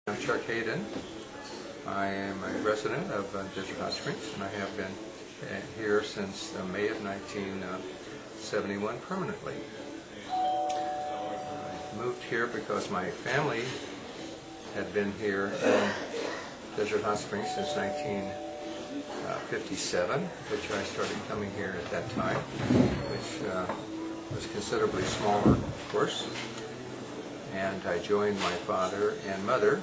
I'm Chuck Hayden. I am a resident of Desert Hot Springs, and I have been here since May of 1971 permanently. I moved here because my family had been here in Desert Hot Springs since 1957, which I started coming here at that time, which was considerably smaller, of course. And I joined my father and mother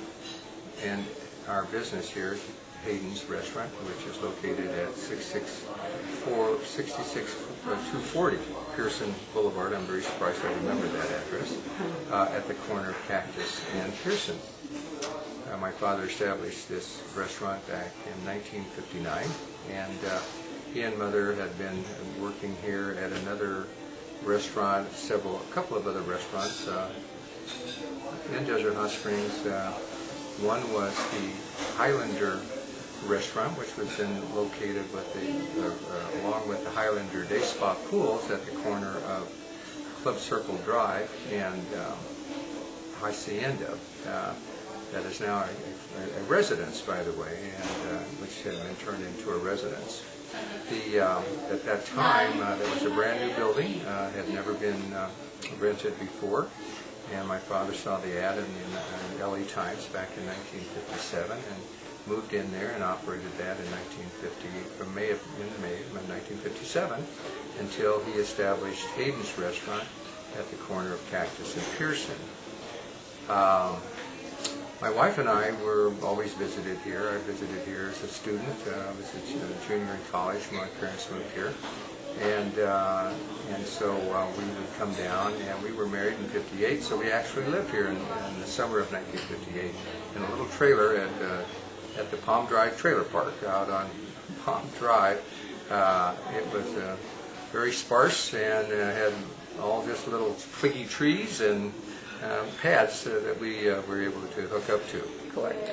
in our business here, Hayden's Restaurant, which is located at 240 Pearson Boulevard. I'm very surprised I remember that address, at the corner of Cactus and Pearson. My father established this restaurant back in 1959, and he and mother had been working here at another restaurant, a couple of other restaurants, in Desert Hot Springs. One was the Highlander restaurant, which was then located with along with the Highlander Day Spa Pools at the corner of Club Circle Drive and Hacienda. That is now a residence, by the way, and which had been turned into a residence. At that time, there was a brand new building, had never been rented before. And my father saw the ad in the LA Times back in 1957 and moved in there and operated that in from May of 1957 until he established Hayden's Restaurant at the corner of Cactus and Pearson. My wife and I were always visited here. I visited here as a student. I was a junior in college when my parents moved here. And so we would come down, and we were married in '58, so we actually lived here in the summer of 1958 in a little trailer at the Palm Drive Trailer Park out on Palm Drive. It was very sparse and had all just little twiggy trees and pads that we were able to hook up to. Correct.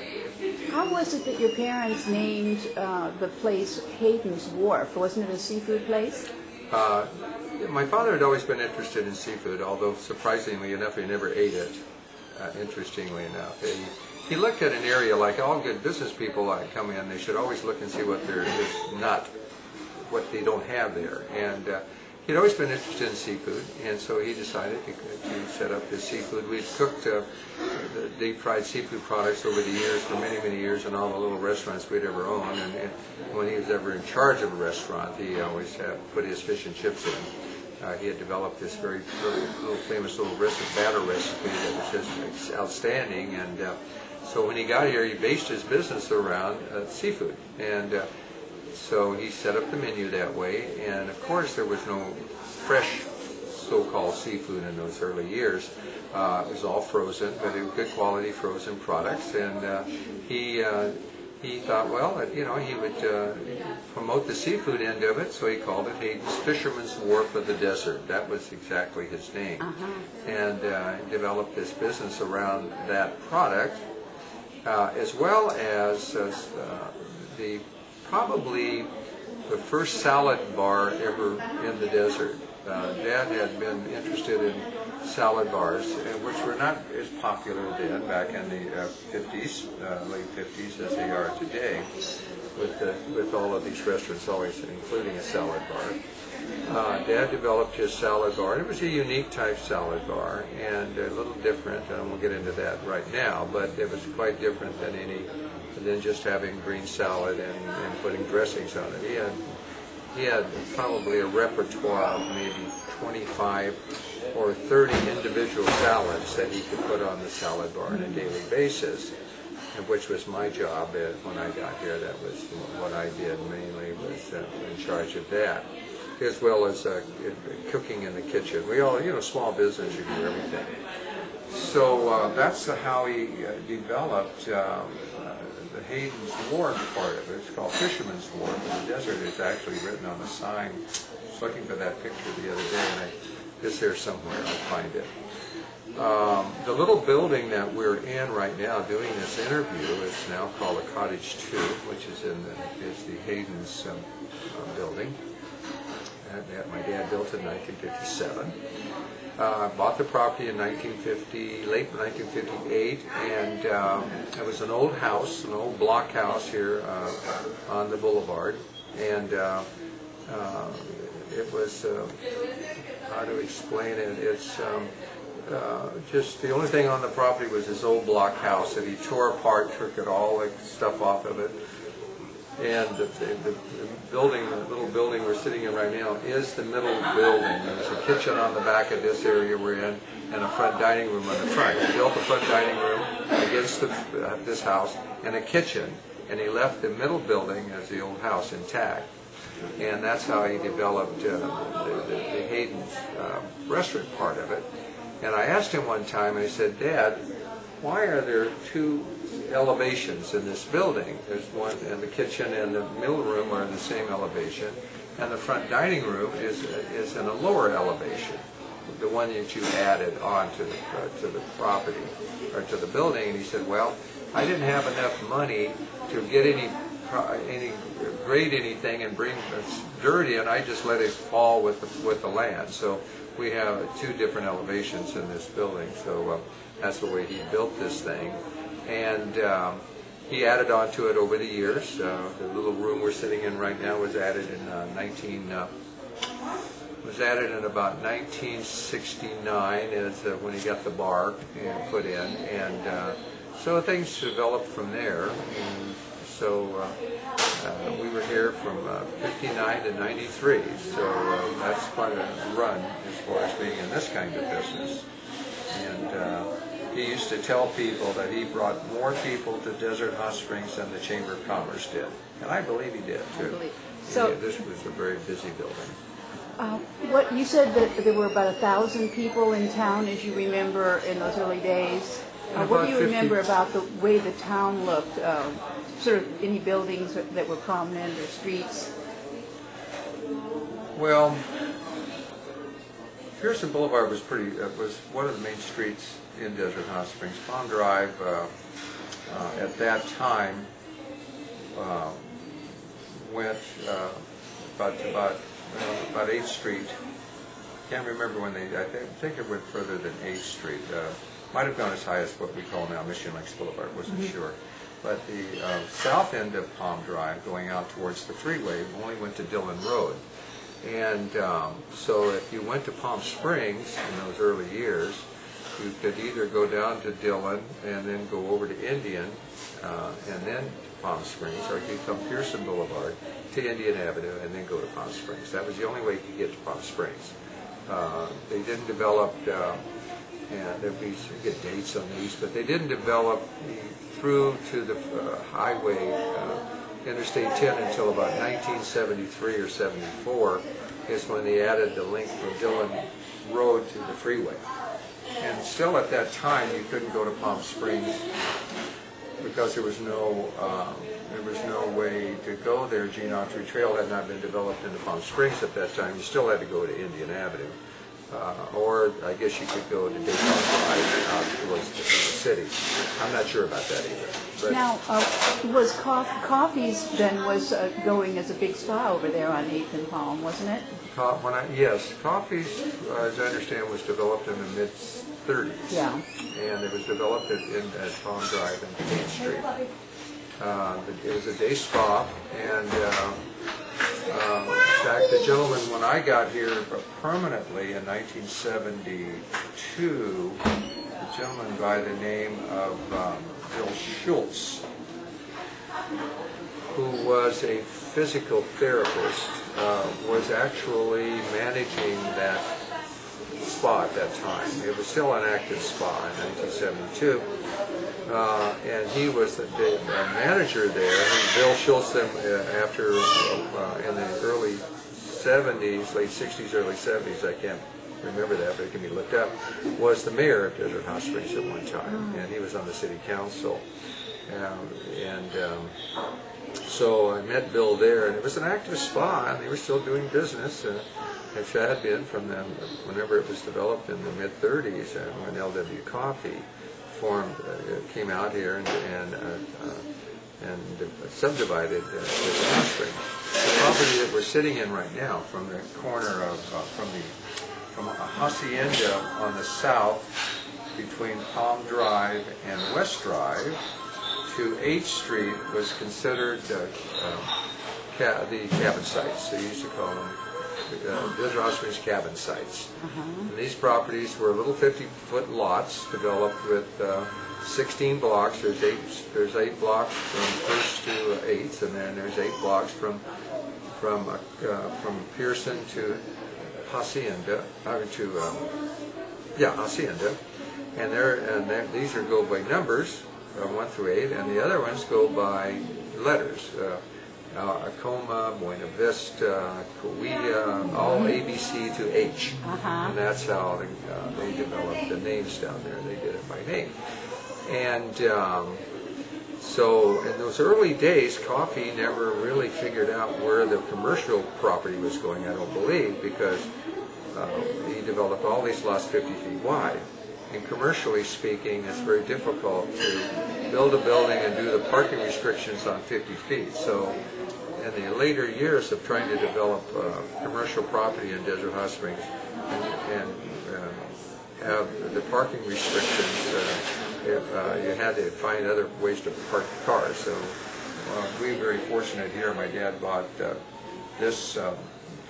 How was it that your parents named the place Hayden's Wharf? Wasn't it a seafood place? My father had always been interested in seafood, although surprisingly enough, he never ate it, interestingly enough. He looked at an area like all good business people come in, they should always look and see what there is not, what they don't have there. And he'd always been interested in seafood, and so he decided to set up this seafood. We'd cooked the deep-fried seafood products over the years, for many, many years, in all the little restaurants we'd ever owned. And when he was ever in charge of a restaurant, he always put his fish and chips in. He had developed this very famous little batter recipe that was just outstanding. And so when he got here, he based his business around seafood. And so he set up the menu that way, and of course there was no fresh so-called seafood in those early years. It was all frozen, but it was good quality frozen products, and he thought, well, he would promote the seafood end of it, so he called it Hayden's Fisherman's Wharf of the Desert. That was exactly his name. And developed this business around that product, as well as probably the first salad bar ever in the desert. Dad had been interested in salad bars, which were not as popular then, back in the 50s, late 50s, as they are today, with all of these restaurants always including a salad bar. Dad developed his salad bar, and it was a unique type salad bar, and a little different, and we'll get into that right now, but it was quite different than just having green salad and putting dressings on it. He had probably a repertoire of maybe 25 or 30 individual salads that he could put on the salad bar on a daily basis, and which was my job when I got here. That was what I did mainly, was in charge of that, as well as cooking in the kitchen. We all, small business, you do everything. So that's how he developed the Hayden's Wharf part of it. It's called Fisherman's Wharf in the desert. It's actually written on the sign. I was looking for that picture the other day, and it's there somewhere. I'll find it. The little building that we're in right now doing this interview is now called the Cottage 2, which is the Hayden's building that my dad built in 1957. Bought the property in late 1958, and it was an old house, an old block house here on the boulevard, and it was, how to explain it, it's just the only thing on the property was this old block house that he tore apart, took all the stuff off of it. And the building, the little building we're sitting in right now, is the middle building. There's a kitchen on the back of this area we're in, and a front dining room on the front. He built the front dining room against this house, and a kitchen, and he left the middle building as the old house intact. And that's how he developed the Hayden's restaurant part of it. And I asked him one time, I said, "Dad, why are there two elevations in this building? There's one, and the kitchen and the middle room are in the same elevation, and the front dining room is in a lower elevation, the one that you added on to the property, or to the building." And he said, "Well, I didn't have enough money to get grade anything and bring dirt in. I just let it fall with the land. So we have two different elevations in this building." So that's the way he built this thing. And he added on to it over the years. The little room we're sitting in right now was added in about 1969, as when he got the bar put in, and so things developed from there. And so we were here from 59 to 93. So that's quite a run as far as being in this kind of business. And he used to tell people that he brought more people to Desert Hot Springs than the Chamber of Commerce did. And I believe he did, too. So this was a very busy building. What you said that there were about 1,000 people in town, as you remember, in those early days. What do you remember about the way the town looked? Sort of any buildings that were prominent or streets? Well, Pearson Boulevard was was one of the main streets in Desert Hot Springs. Palm Drive, at that time, went about 8th Street. Can't remember when I think it went further than 8th Street. Might have gone as high as what we call now Mission Lakes Boulevard. Wasn't sure. But the south end of Palm Drive, going out towards the freeway, only went to Dillon Road. And so if you went to Palm Springs in those early years, you could either go down to Dillon and then go over to Indian and then to Palm Springs, or you could come Pearson Boulevard to Indian Avenue and then go to Palm Springs. That was the only way you could get to Palm Springs. They didn't develop, and there'd be some good dates on these, but they didn't develop through to the highway, Interstate 10, until about 1973 or 74 is when they added the link from Dillon Road to the freeway. And still at that time you couldn't go to Palm Springs because there was no way to go there. Gene Autry Trail had not been developed into Palm Springs at that time. You still had to go to Indian Avenue. Or I guess you could go to Dayton Drive out towards the city. I'm not sure about that either. But now, was Coffee's then going as a big spa over there on 8th and Palm, wasn't it? Yes, Coffee's, as I understand, was developed in the mid-30s. Yeah. And it was developed at Palm Drive and 8th Street. It was a day spa, and in fact, the gentleman, when I got here permanently in 1972, a gentleman by the name of Bill Schultz, who was a physical therapist, was actually managing that spa at that time. It was still an active spa in 1972. And he was the manager there. And Bill Schultz, then, after in the early 70s, late 60s, early 70s, I can't remember that, but it can be looked up, was the mayor of Desert Hot Springs at one time, and he was on the city council. So I met Bill there, and it was an active spa, and they were still doing business. It had been from them whenever it was developed in the mid-30s, when LW Coffee came out here and subdivided this hot spring. The property that we're sitting in right now, from the corner of from the from a hacienda on the south between Palm Drive and West Drive to 8th Street was considered the cabin sites. They used to call them Desert Hot Springs cabin sites. And these properties were little 50-foot lots developed with 16 blocks. There's 8 blocks from 1st to 8th, and then there's 8 blocks from Pearson to Hacienda, Hacienda, and these are go by numbers, 1 through 8, and the other ones go by letters. Acoma, Buena Vista, Coahuila, all ABC to H, and that's how they developed the names down there. They did it by name, and so in those early days, coffee never really figured out where the commercial property was going, I don't believe, because he developed all these lots 50 feet wide. And commercially speaking, it's very difficult to build a building and do the parking restrictions on 50 feet. So in the later years of trying to develop commercial property in Desert Hot Springs and have the parking restrictions, you had to find other ways to park the cars. So we were very fortunate here. My dad bought this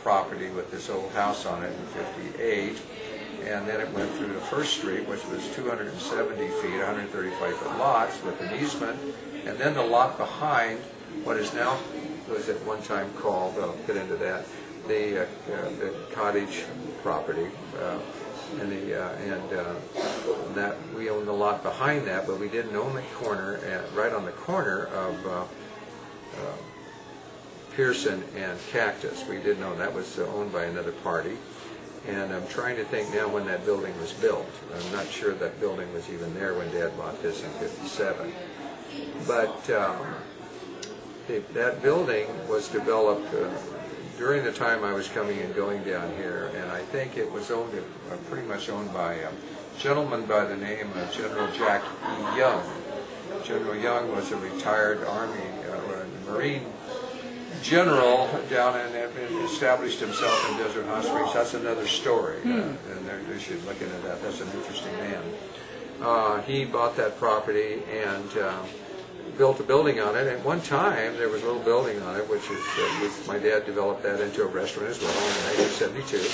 property with this old house on it in '58, and then it went through to 1st Street, which was 270 feet, 135-foot lots with an easement, and then the lot behind what is now, was at one time called, I'll get into that, the cottage property, and that we owned the lot behind that, but we didn't own the corner, right on the corner of Pearson and Cactus. We didn't own that. Was owned by another party. And I'm trying to think now when that building was built. I'm not sure that building was even there when Dad bought this in '57. But that building was developed during the time I was coming and going down here, and I think it was owned, pretty much owned by a gentleman by the name of General Jack E. Young. General Young was a retired Army Marine general down and established himself in Desert Hot Springs. That's another story, and you should look into that. That's an interesting man. He bought that property and built a building on it. At one time, there was a little building on it, which my dad developed that into a restaurant as well in 1972.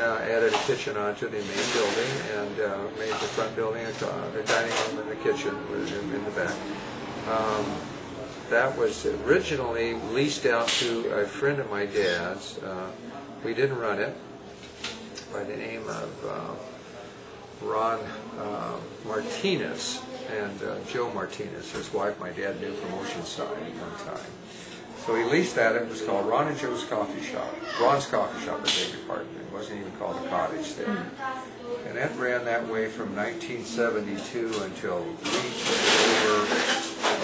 Added a kitchen onto the main building and made the front building the dining room and the kitchen in the back. That was originally leased out to a friend of my dad's. We didn't run it, by the name of Ron Martinez and Joe Martinez, his wife, my dad knew from Oceanside at one time. So he leased that. It was called Ron and Joe's Coffee Shop. Ron's Coffee Shop, I beg your pardon. It wasn't even called a cottage there. And that ran that way from 1972 until we took over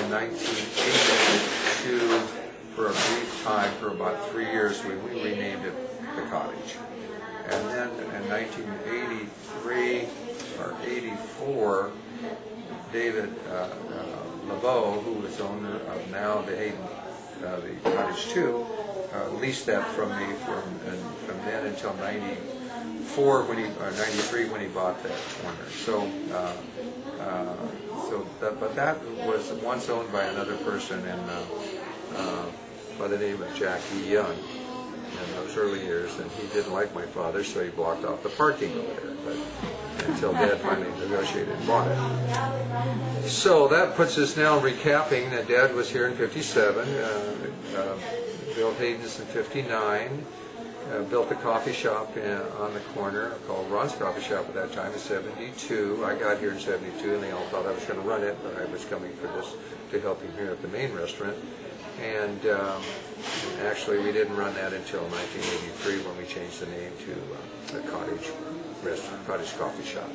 in 1982 for a brief time, for about 3 years. We renamed it the Cottage. And then in 1983 or 84, David LeBeau, who was owner of now the Hayden, the Cottage 2, leased that from me from then until 94 when or 93 when he bought that corner. But that was once owned by another person by the name of Jack E. Young in those early years, and he didn't like my father, so he blocked off the parking over there. But until Dad finally negotiated and bought it. So that puts us now recapping that Dad was here in '57, built Hayden's in '59, built a coffee shop on the corner called Ron's Coffee Shop at that time in '72. I got here in '72, and they all thought I was going to run it, but I was coming for this to help him here at the main restaurant. And actually, we didn't run that until 1983 when we changed the name to the Cottage Restaurant, Cottage Coffee Shop.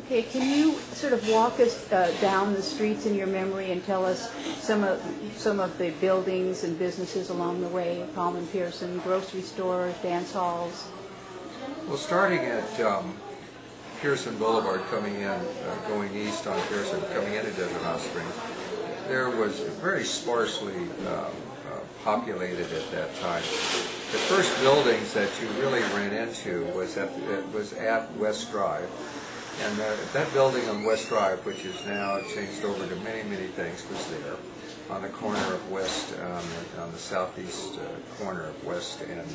Okay, can you sort of walk us down the streets in your memory and tell us some of the buildings and businesses along the way? Palm and Pearson, grocery stores, dance halls. Well, starting at Pearson Boulevard, coming in, going east on Pearson, coming into Desert Hot Springs, there was very sparsely populated at that time. the first buildings that you really ran into was at West Drive. And that building on West Drive, which is now changed over to many things, was there on the corner of West, on the southeast corner of West and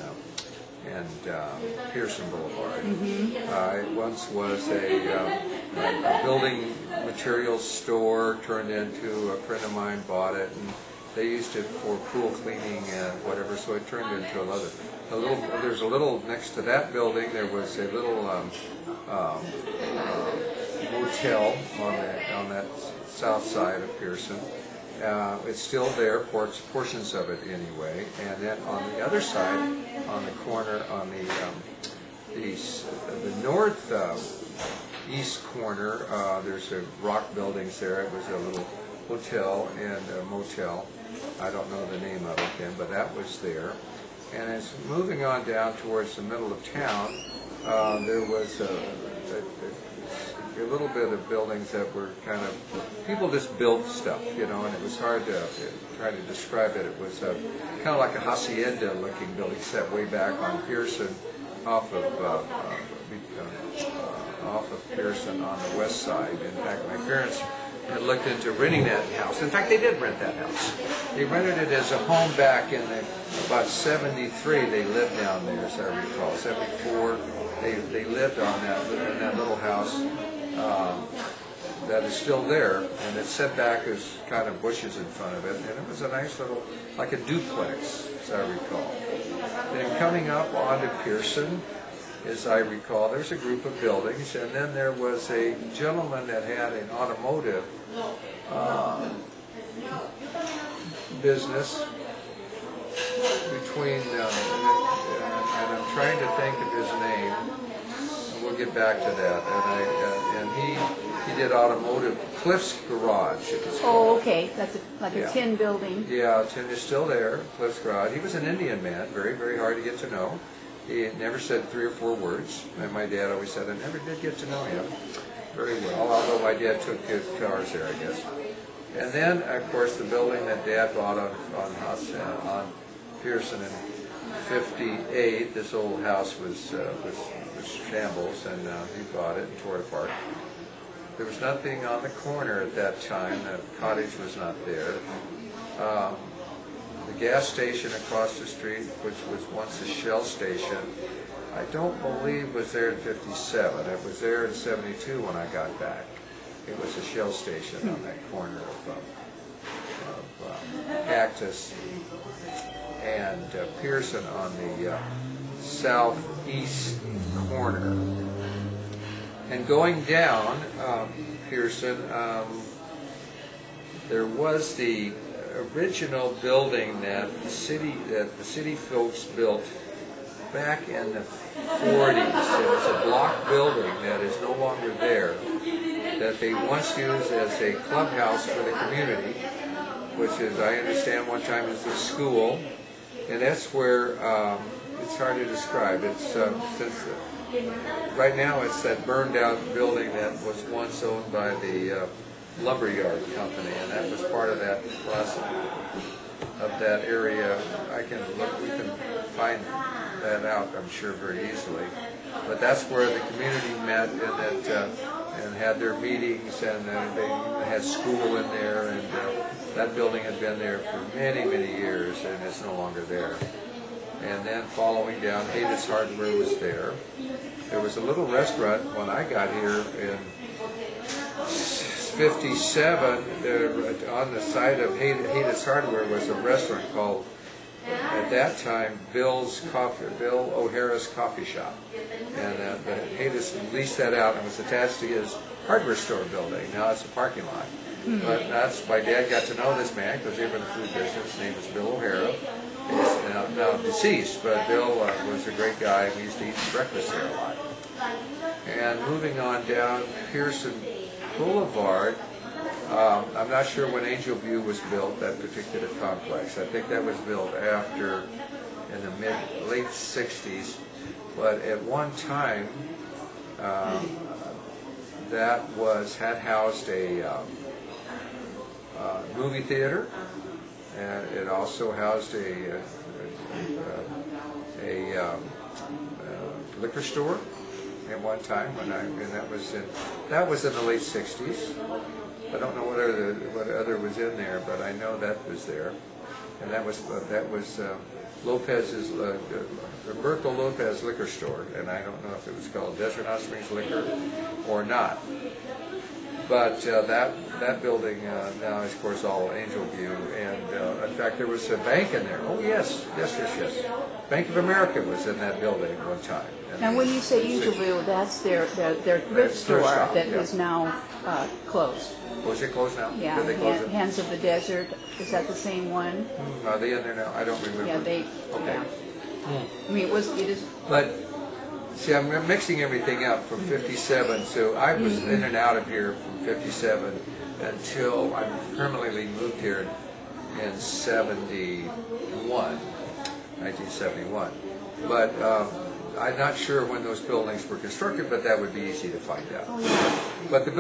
Pearson Boulevard. It once was a building materials store, turned into, a friend of mine bought it, and they used it for pool cleaning and whatever, so it turned into there's a little, next to that building, there was a little motel on that south side of Pearson. It's still there, portions of it anyway. And then on the other side, on the corner, on the north east corner, there's a rock buildings there. It was a little hotel and a motel. I don't know the name of it then, but that was there. And as moving on down towards the middle of town, there was a little bit of buildings that were kind of, people just built stuff, you know, and it was hard to try to describe it. It was kind of like a hacienda-looking building set way back on Pearson, off of Pearson on the west side. In fact, my parents had looked into renting that house. In fact, they did rent that house. They rented it as a home back in about 73. They lived down there, as I recall. 74. They lived in that little house that is still there, and it's set back as kind of bushes in front of it, and it was a nice little, like a duplex, as I recall. Then coming up onto Pearson, as I recall, there's a group of buildings, and then there was a gentleman that had an automotive business between, and I'm trying to think of his name. We'll get back to that. And he did automotive. Cliff's Garage. It was called. Oh, okay. That's like a tin building. Yeah, tin is still there. Cliff's Garage. He was an Indian man. Very hard to get to know. He never said 3 or 4 words. And my dad always said I never did get to know him very well. Although my dad took good cars there, I guess. And then, of course, the building that Dad bought on Pearson in '58. This old house was shambles, and he bought it and tore it apart. There was nothing on the corner at that time. The cottage was not there. The gas station across the street, which was once a Shell station, I don't believe was there in '57. It was there in '72 when I got back. It was a Shell station on that corner of Cactus and Pearson on the southeast corner. And going down Pearson, there was the original building that the city folks built back in the 40s. It was a block building that is no longer there, that they once used as a clubhouse for the community, which is, I understand, one time was a school. And that's where, it's hard to describe. It's right now it's that burned out building that was once owned by the lumberyard company, and that was part of that process of that area. We can find that out, I'm sure, very easily. But that's where the community met and had their meetings, and they had school in there, and that building had been there for many years, and it's no longer there. And then following down, Hayden's Hardware was there. There was a little restaurant when I got here in '57. On the side of Hayden's Hardware was a restaurant called, at that time, Bill O'Hara's Coffee Shop. And Hayden's leased that out and was attached to his hardware store building. Now it's a parking lot. But that's, my dad got to know this man because he was in the food business. His name was Bill O'Hara. He's now deceased, but Bill was a great guy. We used to eat breakfast there a lot. And moving on down Pearson Boulevard, I'm not sure when Angel View was built, that particular complex. I think that was built after, in the late 60s. But at one time, that had housed a movie theater, and it also housed a a liquor store at one time, and that was in the late '60s. I don't know what other was in there, but I know that was there, and that was Lopez's Roberto Lopez liquor store, and I don't know if it was called Desert Hot Springs Liquor or not. But that building now is, of course, all Angel View, and in fact, there was a bank in there. Oh yes. Bank of America was in that building at one time. And when you say Angel View, that's their thrift store that is now closed. Was it closed now? Yeah. Did they close it? Hands of the Desert. Is that the same one? Are they in there now? I don't remember. Yeah, they. Okay. Yeah. I mean, it is. But see, I'm mixing everything up from '57. So I was in and out of here from '57 until I permanently moved here in 1971. But I'm not sure when those buildings were constructed, but that would be easy to find out. Oh, yeah. But the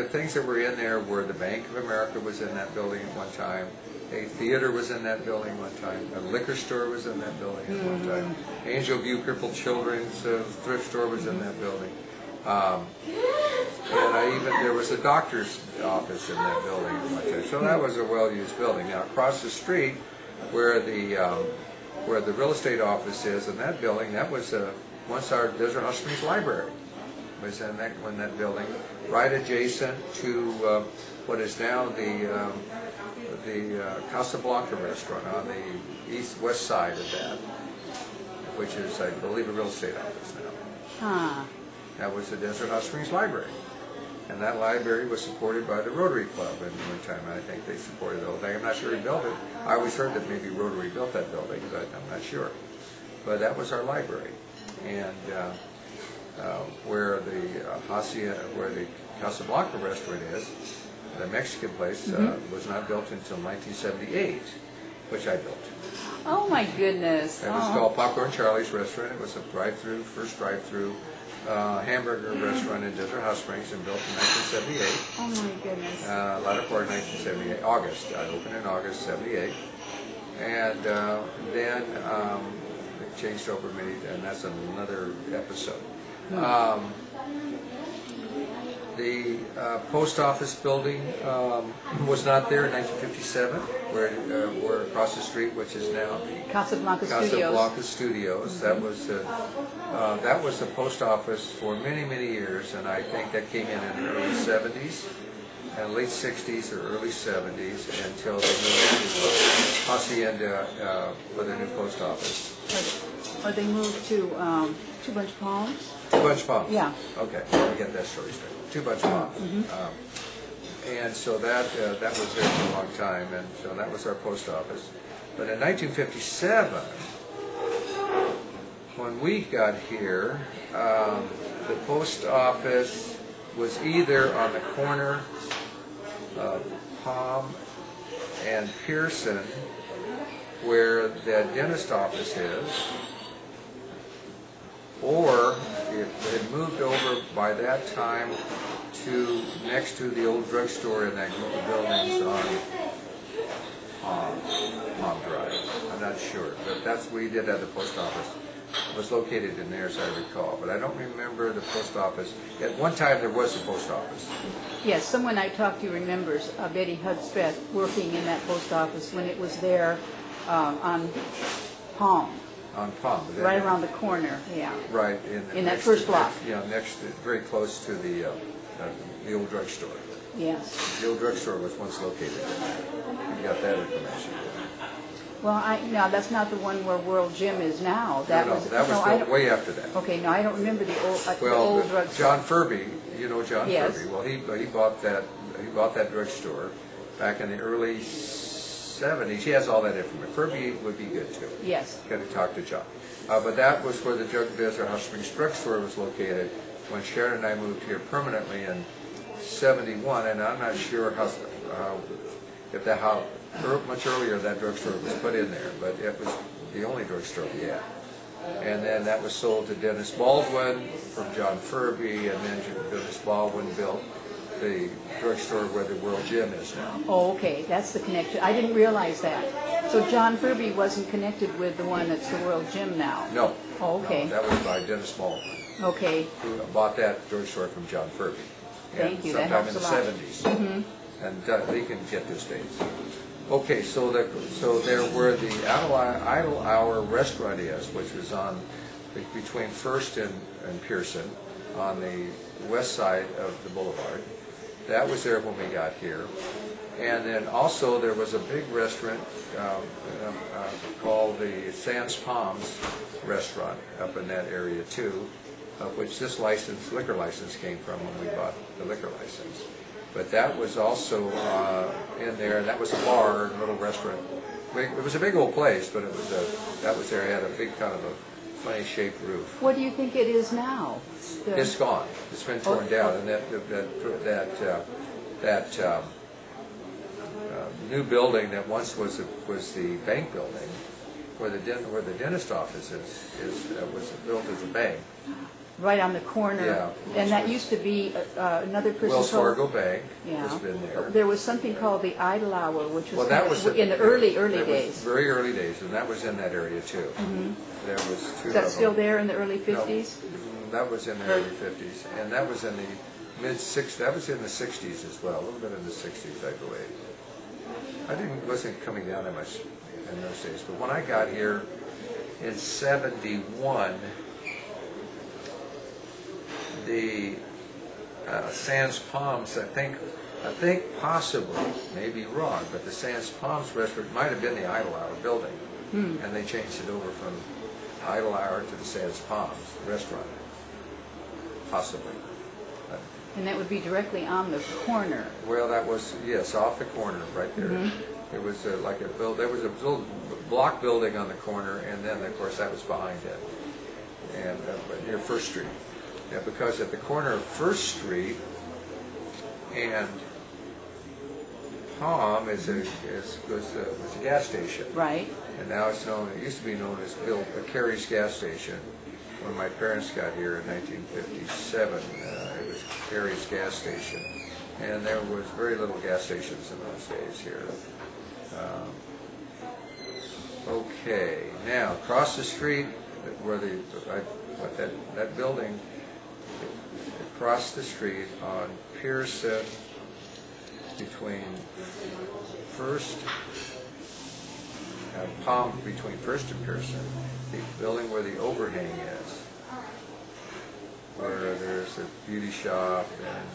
things that were in there were the Bank of America was in that building at one time. A theater was in that building one time. A liquor store was in that building at one time. Angel View Crippled Children's thrift store was in that building. And there was a doctor's office in that building at one time. So that was a well-used building. Now across the street, where the real estate office is in that building, that was once our Desert Hot Springs Library was in that building, right adjacent to what is now the Casablanca restaurant on the west side of that, which is, I believe, a real estate office now. Huh. That was the Desert Hot Springs Library. And that library was supported by the Rotary Club at one time. I think they supported the whole thing. I'm not sure who built it. I always heard that maybe Rotary built that building, but I'm not sure. But that was our library. And where the Casablanca restaurant is, the Mexican place, was not built until 1978, which I built. Oh my goodness! It was called Popcorn Charlie's Restaurant. It was a first drive-through hamburger restaurant in Desert Hot Springs, and built in 1978. Oh my goodness! Latter part of 1978, August. I opened in August '78, and then it changed over many, and that's another episode. The post office building was not there in 1957, where across the street, which is now the Casablanca Studios. That was the post office for many years, and I think that came in the early '70s, and late '60s or early '70s, until they moved to Hacienda for their new post office. Or they moved to Two Bunch Palms? Two Bunch Palms. Yeah. Okay, let me get that story straight. Two Bunch Palms. And so that was there for a long time, and so that was our post office. But in 1957, when we got here, the post office was either on the corner of Palm and Pearson, where the dentist office is, or it had moved over by that time to next to the old drugstore in that group of buildings on Palm Drive. I'm not sure, but that's what we did at the post office. It was located in there, as I recall, but I don't remember the post office. At one time, there was a post office. Yes, someone I talked to remembers Betty Hudspeth working in that post office when it was there on Palm. On Palm. Right around the corner, yeah. Right. In that first block. Yeah, very close to the old drugstore. Yes. The old drugstore was once located in there. You got that information. Well, no, that's not the one where World Gym is now. That was way after that. Okay, no, I don't remember the old drugstore. John Furby, you know John Yes. Furby. Well, he bought that drugstore back in the early '70s. He has all that information. Furby would be good too. Yes. Got to talk to John. But that was where the Desert Hot Springs drugstore was located when Sharon and I moved here permanently in '71, and I'm not sure how much earlier that drugstore was put in there, but it was the only drugstore we had. And then that was sold to Dennis Baldwin from John Furby, and then Dennis Baldwin built the drugstore where the World Gym is now. Oh, okay, that's the connection. I didn't realize that. So John Furby wasn't connected with the one that's the World Gym now? No. Oh, okay. No, that was by Dennis Mullen. Okay. Who bought that drugstore from John Furby. Thank you, that sometime helps in a the lot. 70s. Mm-hmm. And he can get this dates. Okay, so there were the Idle Hour Restaurant is, which was on between First and Pearson on the west side of the boulevard. That was there when we got here. And then also there was a big restaurant called the Sands Palms Restaurant up in that area too, which this liquor license came from when we bought the liquor license. But that was also in there, and that was a bar, a little restaurant. It was a big old place, but that was there. It had a big kind of a funny shaped roof. What do you think it is now? It's gone. It's been torn down, and that new building that once was the bank building, where the dentist office was built as a bank. Right on the corner. Yeah. And that used to be another person. Wells Fargo Bank Yeah. has been there. There was something called the Idle Hour, which was, That was in the early that days. was very early days, and that was in that area too. Mm-hmm. There was two Is that of still them. there in the early 50s? No, that was in the early 50s, and that was in the mid-60s. That was in the 60s as well, a little bit in the 60s, I believe. I wasn't coming down that much in those days, but when I got here in '71, the Sands Palms, I think possibly, maybe wrong, but the Sands Palms restaurant might have been the Idle Hour building, and they changed it over from Idle Hour to the Sands Palms restaurant, possibly. And that would be directly on the corner. Well, that was, yes, off the corner, right there. Mm-hmm. It was there was a little block building on the corner, and then, of course, that was behind it, and near First Street. Yeah, because at the corner of First Street and Palm was a gas station. Right. And now it used to be known as Carey's gas station. When my parents got here in 1957, it was Carey's gas station. And there was very little gas stations in those days here. Okay, now across the street where that building, across the street on Pearson, between First and Palm, between First and Pearson, the building where the overhang is, where there's a beauty shop and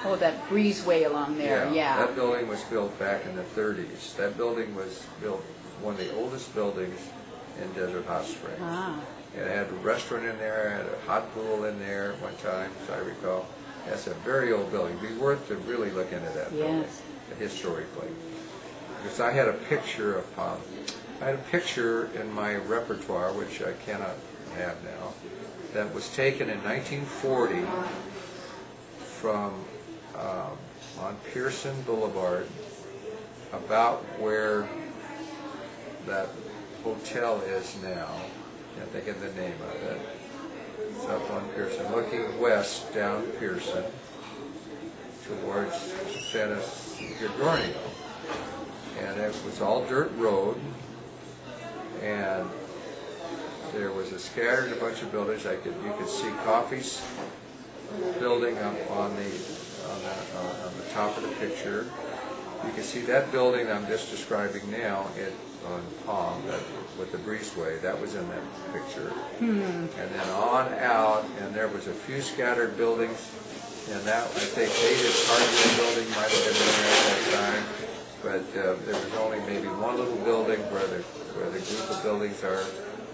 Oh, that breezeway along there, yeah. That building was built back in the 30s. That building was built, one of the oldest buildings in Desert Hot Springs. Ah. It had a restaurant in there, had a hot pool in there at one time, as I recall. That's a very old building. It'd be worth to really look into that building historically. Because I had a picture of I had a picture in my repertoire, which I cannot have now, that was taken in 1940 from on Pearson Boulevard, about where that hotel is now. Can't think of the name of it. It's up on Pearson, looking west down Pearson towards San Gregorio. And it was all dirt road, and there was a bunch of buildings. You could see Coffee's building up on the top of the picture. You can see that building I'm just describing now on Palm, with the breezeway. That was in that picture. And then on out, and there was a few scattered buildings, and that, I think, Hayden's hardware building might have been there at that time, but there was only maybe one little building where the group of buildings are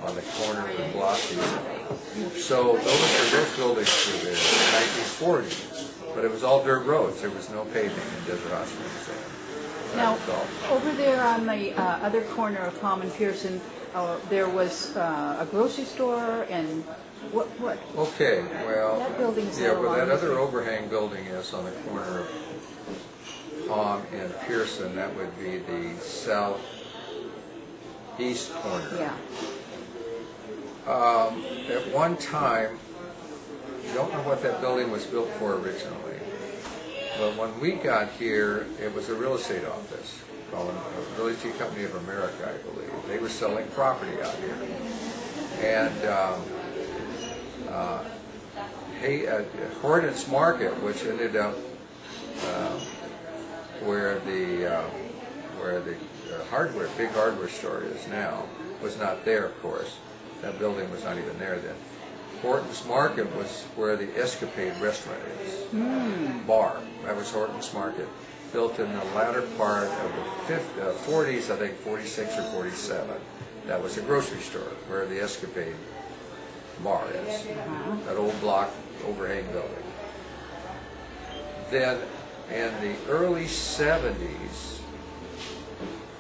on the corner of the blockies. So those buildings were there in the 1940s, but it was all dirt roads. There was no paving in Desert Hot Springs. Now, over there on the other corner of Palm and Pearson, there was a grocery store and what? Okay, well, that building's where that other overhang building is on the corner of Palm and Pearson, that would be the southeast corner. Yeah. At one time, I don't know what that building was built for originally, But when we got here, it was a real estate office called Real Estate Company of America, I believe. They were selling property out here. And Horton's Market, which ended up where the big hardware store is now, was not there, of course. That building was not even there then. Horton's Market was where the Escapade restaurant is. Bar. That was Horton's Market. Built in the latter part of the 40s, I think 46 or 47. That was a grocery store where the Escapade bar is. That old block overhang building. Then in the early 70s,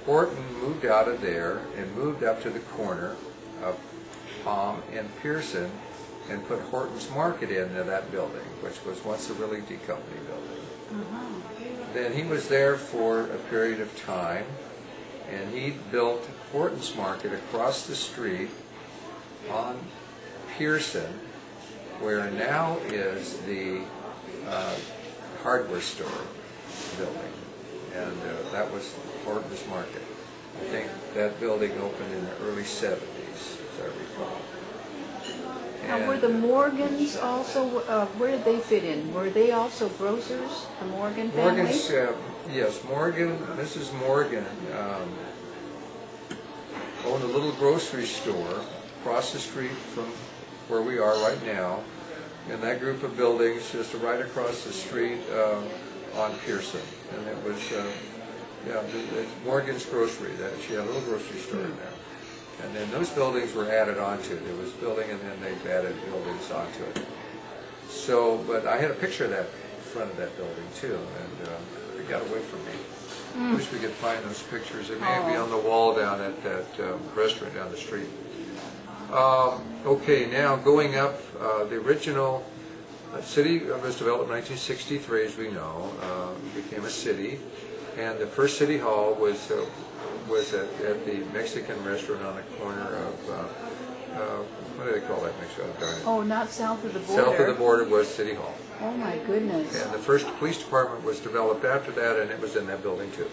Horton moved out of there and moved up to the corner of Palm and Pearson and put Horton's Market into that building, which was once a Realty Company building. Then he was there for a period of time, and he built Horton's Market across the street on Pearson, where now is the hardware store building, and that was Horton's Market. I think that building opened in the early 70s, as I recall. Now, were the Morgans also, where did they fit in? Were they also grocers, the Morgan family? Morgan's, yes, Mrs. Morgan owned a little grocery store across the street from where we are right now, in that group of buildings just right across the street on Pearson. And it was, it's Morgan's Grocery. She had a little grocery store in there. And then those buildings were added onto. There was building, and then they've added buildings onto it. So, but I had a picture of that in front of that building too, and it got away from me. I wish we could find those pictures. It may be on the wall down at that restaurant down the street. Okay, now going up, the original city was developed in 1963, as we know. Became a city, and the first city hall was at the Mexican restaurant on the corner of, what do they call that Mexican restaurant? Oh, not south of the border. South of the border was City Hall. Oh my goodness. And the first police department was developed after that, and it was in that building too.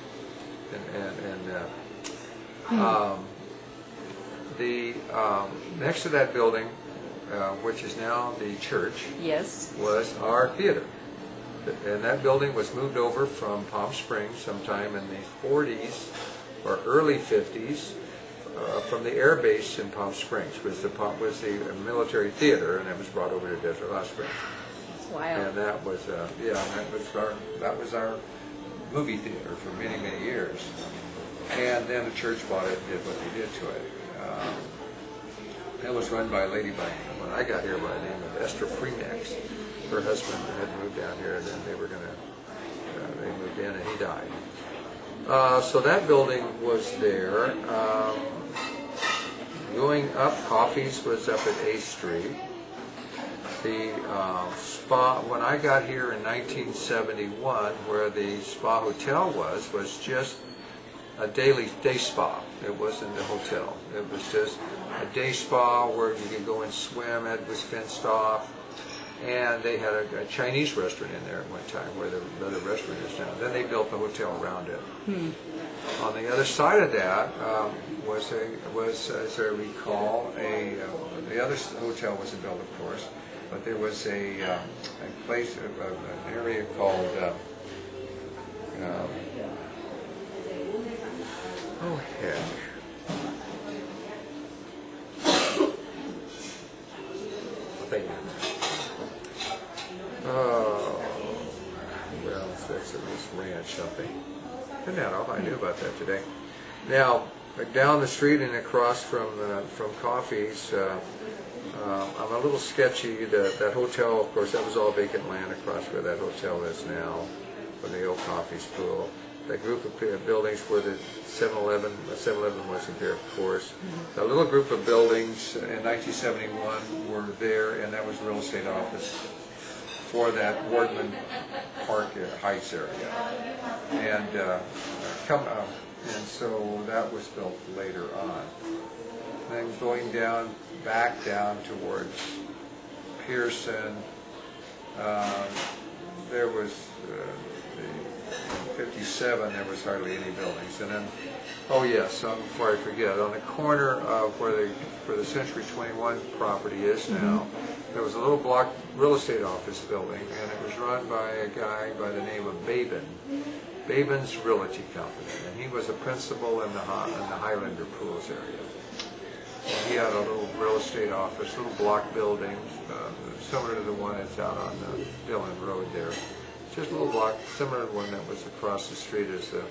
Next to that building, which is now the church, yes, was our theater. And that building was moved over from Palm Springs sometime in the 40s or early 50s from the air base in Palm Springs. Was the military theater, and it was brought over to Desert Hot Springs. Wow. And that was that was our movie theater for many, many years. And then the church bought it and did what they did to it. It was run by a lady when I got here by the name of Esther Freemax. Her husband had moved down here, and then they moved in, and he died. So that building was there. Going up, Coffee's was up at 8th Street. The spa, when I got here in 1971, where the spa hotel was just a day spa. It wasn't a hotel. It was just a day spa where you could go and swim. It was fenced off. And they had a Chinese restaurant in there at one time, where the restaurant is now. Then they built the hotel around it. On the other side of that was, as I recall, the other hotel wasn't built, of course, but there was a place, an area called. Oh heck. Oh, well, fix it. This ranch something. Isn't that all? I knew about that today. Now, down the street and across from Coffee's, I'm a little sketchy. That hotel, of course, that was all vacant land across where that hotel is now, from the old Coffee's pool. That group of buildings where the 7-Eleven wasn't there, of course. The little group of buildings in 1971 were there, and that was real estate office for that Wardman Park Heights area. And so that was built later on. Then going back down towards Pearson, there was 57, there was hardly any buildings. And then, oh yes, before I forget, on the corner of where the Century 21 property is now, there was a little block real estate office building, and it was run by a guy by the name of Babin's Realty Company, and he was a principal in the Highlander Pools area. And he had a little real estate office, little block building, similar to the one that's out on Dillon Road there. Just a little block, similar to one that was across the street as the...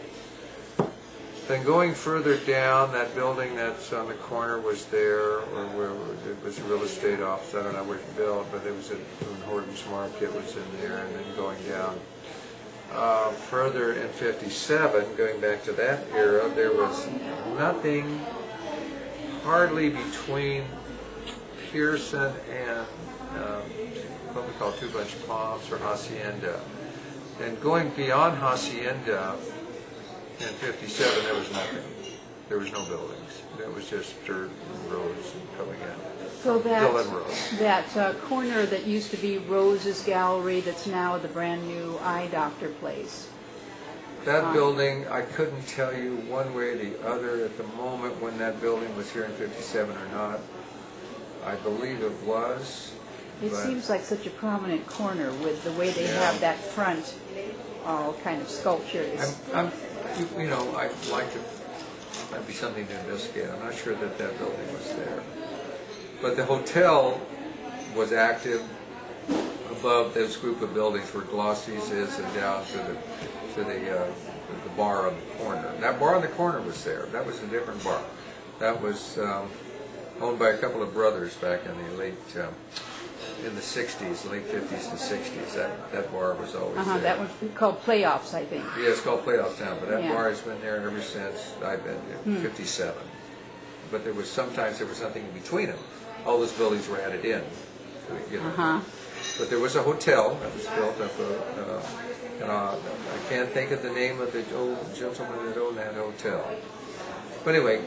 Then going further down, that building that's on the corner was there, or where it was a real estate office. I don't know where it built, but it was at Horton's Market was in there, and then going down further in 57, going back to that era, there was nothing hardly between Pearson and what we call Two Bunch Palms or Hacienda. And going beyond Hacienda in 57, there was nothing. There was no buildings. It was just dirt and roads and coming in. So Dillon Road. that corner that used to be Rose's Gallery, that's now the brand new eye doctor place. That building, I couldn't tell you one way or the other at the moment when that building was here in 57 or not. I believe it was. It seems like such a prominent corner with the way they have that front, all kind of sculptures. You know, I'd like to, that'd be something to investigate. I'm not sure that that building was there. But the hotel was active above this group of buildings where Glossy's is and down to the bar on the corner. That bar on the corner was there. That was a different bar. That was owned by a couple of brothers back in the late, in the 60s, late 50s to 60s. That bar was always there. That was called Playoffs, I think. Yeah, it's called Playoffs Town, but that bar has been there ever since I've been in 57. But sometimes there was nothing in between them. All those buildings were added in. You know. But there was a hotel that was built up, and I can't think of the name of the old gentleman that owned that hotel. But anyway,